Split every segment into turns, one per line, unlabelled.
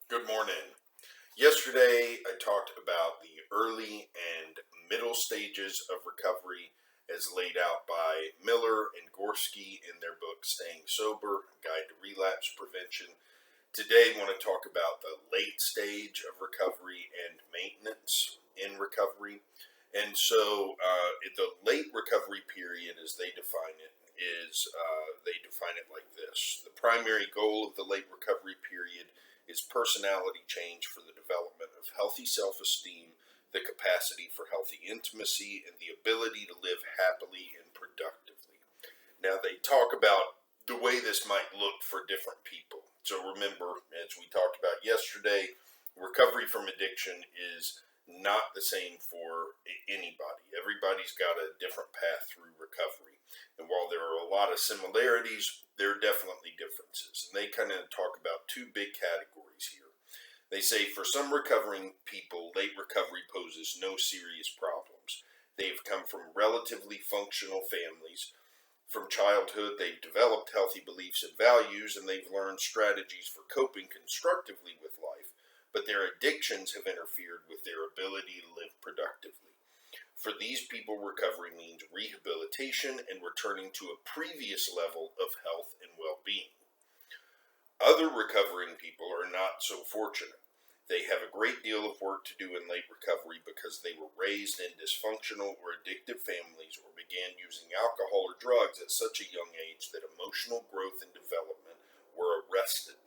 Good morning. Yesterday, I talked about the early and middle stages of recovery as laid out by Miller and Gorski in their book Staying Sober, Guide to Relapse Prevention. Today, I want to talk about the late stage of recovery and maintenance in recovery. The late recovery period, as they define it, they define it like this. The primary goal of the late recovery period is personality change for the development of healthy self-esteem, the capacity for healthy intimacy, and the ability to live happily and productively. Now, they talk about the way this might look for different people. So remember, as we talked about yesterday, recovery from addiction is not the same for anybody. Everybody's got a different path through recovery. And while there are a lot of similarities, there are definitely differences. And they kind of talk about two big categories here. They say for some recovering people, late recovery poses no serious problems. They've come from relatively functional families. From childhood, they've developed healthy beliefs and values, and they've learned strategies for coping constructively with life, but their addictions have interfered with their ability to live productively. For these people, recovery means rehabilitation and returning to a previous level of health and well-being. Other recovering people are not so fortunate. They have a great deal of work to do in late recovery because they were raised in dysfunctional or addictive families or began using alcohol or drugs at such a young age that emotional growth and development were arrested.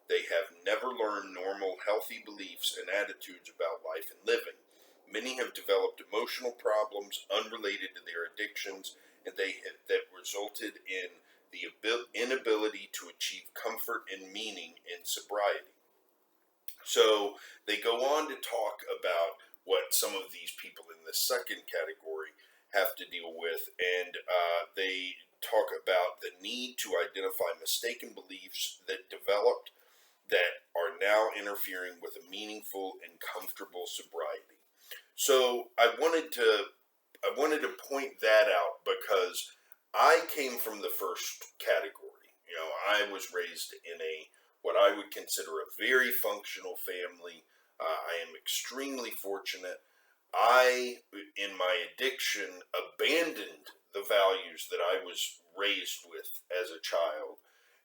They have never learned normal, healthy beliefs and attitudes about life and living. Many have developed emotional problems unrelated to their addictions, and that resulted in the inability to achieve comfort and meaning in sobriety. So they go on to talk about what some of these people in the second category have to deal with, and they talk about the need to identify mistaken beliefs that developed that are now interfering with a meaningful and comfortable sobriety. So I wanted to point that out because I came from the first category. I was raised in what I would consider a very functional family. I am extremely fortunate. I, in my addiction, abandoned the values that I was raised with as a child,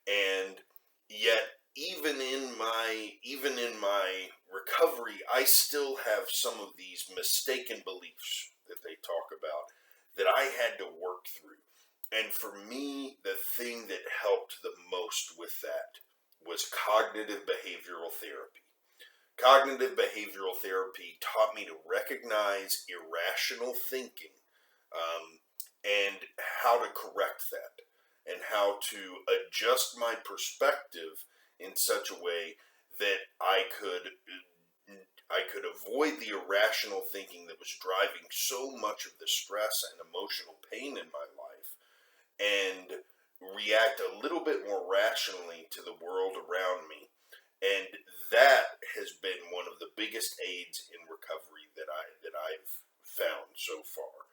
and yet even in my recovery, I still have some of these mistaken beliefs that they talk about that I had to work through. And for me, the thing that helped the most with that was cognitive behavioral therapy. Cognitive behavioral therapy taught me to recognize irrational thinking, and how to correct that, and how to adjust my perspective in such a way that I could avoid the irrational thinking that was driving so much of the stress and emotional pain in my life, and react a little bit more rationally to the world around me. And that has been one of the biggest aids in recovery that I've found so far.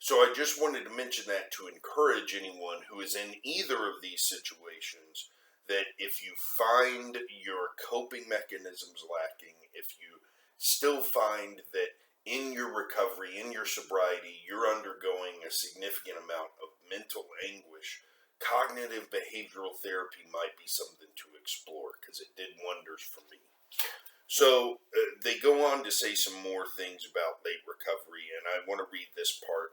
So I just wanted to mention that to encourage anyone who is in either of these situations, that if you find your coping mechanisms lacking, if you still find that in your recovery, in your sobriety, you're undergoing a significant amount of mental anguish, cognitive behavioral therapy might be something to explore, because it did wonders for me. So they go on to say some more things about late recovery, and I want to read this part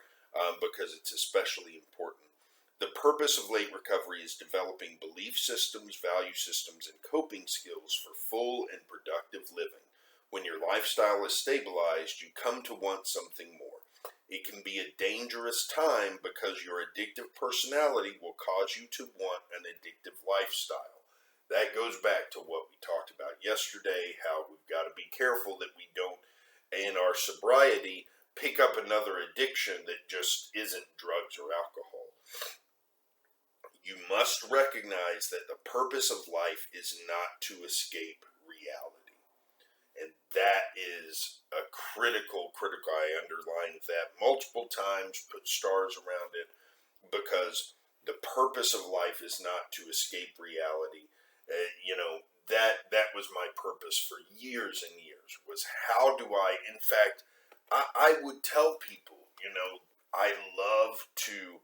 because it's especially important. The purpose of late recovery is developing belief systems, value systems, and coping skills for full and productive living. When your lifestyle is stabilized, you come to want something more. It can be a dangerous time because your addictive personality will cause you to want an addictive lifestyle. That goes back to what we talked about yesterday, how we've got to be careful that we don't, in our sobriety, pick up another addiction that just isn't drugs or alcohol. You must recognize that the purpose of life is not to escape reality. And that is a critical, I underlined that multiple times, put stars around it, because the purpose of life is not to escape reality. That was my purpose for years and years, was how do I, in fact, I would tell people, I love to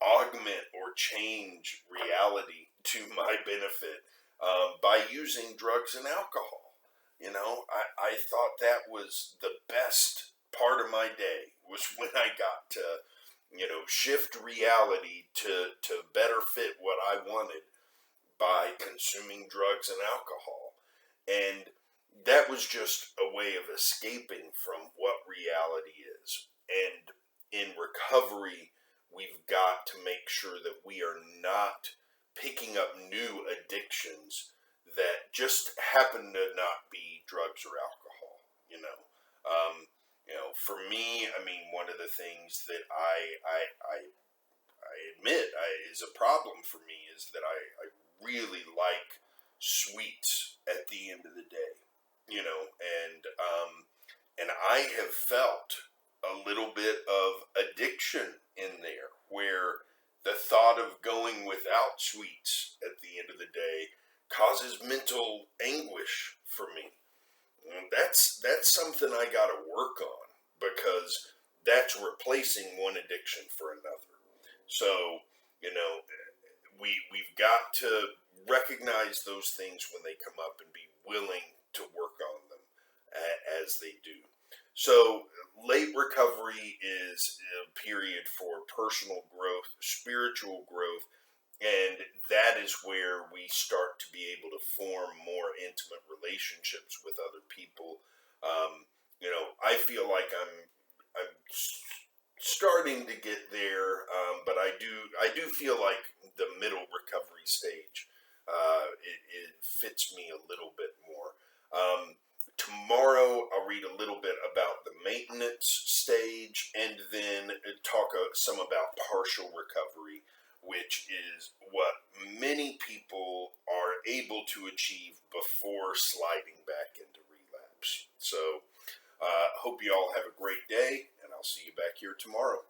augment or change reality to my benefit by using drugs and alcohol. I thought that was the best part of my day, was when I got to, shift reality to better fit what I wanted by consuming drugs and alcohol. And that was just a way of escaping from what reality is. And in recovery, we've got to make sure that we are not picking up new addictions that just happen to not be drugs or alcohol. For me, I mean, one of the things that I admit is a problem for me is that I really like sweets at the end of the day, and I have felt a little bit of addiction in there, where the thought of going without sweets at the end of the day causes mental anguish for me. And that's something I got to work on, because that's replacing one addiction for another. So, we've got to recognize those things when they come up and be willing to work on them as they do. So, late recovery is a period for personal growth, spiritual growth, and that is where we start to be able to form more intimate relationships with other people. I feel like I'm starting to get there, but I do feel like the middle recovery stage, it fits me a little bit more. Tomorrow I'll read a little bit about the maintenance stage, and then talk some about partial recovery, which is what many people are able to achieve before sliding back into relapse. So, hope you all have a great day, and I'll see you back here tomorrow.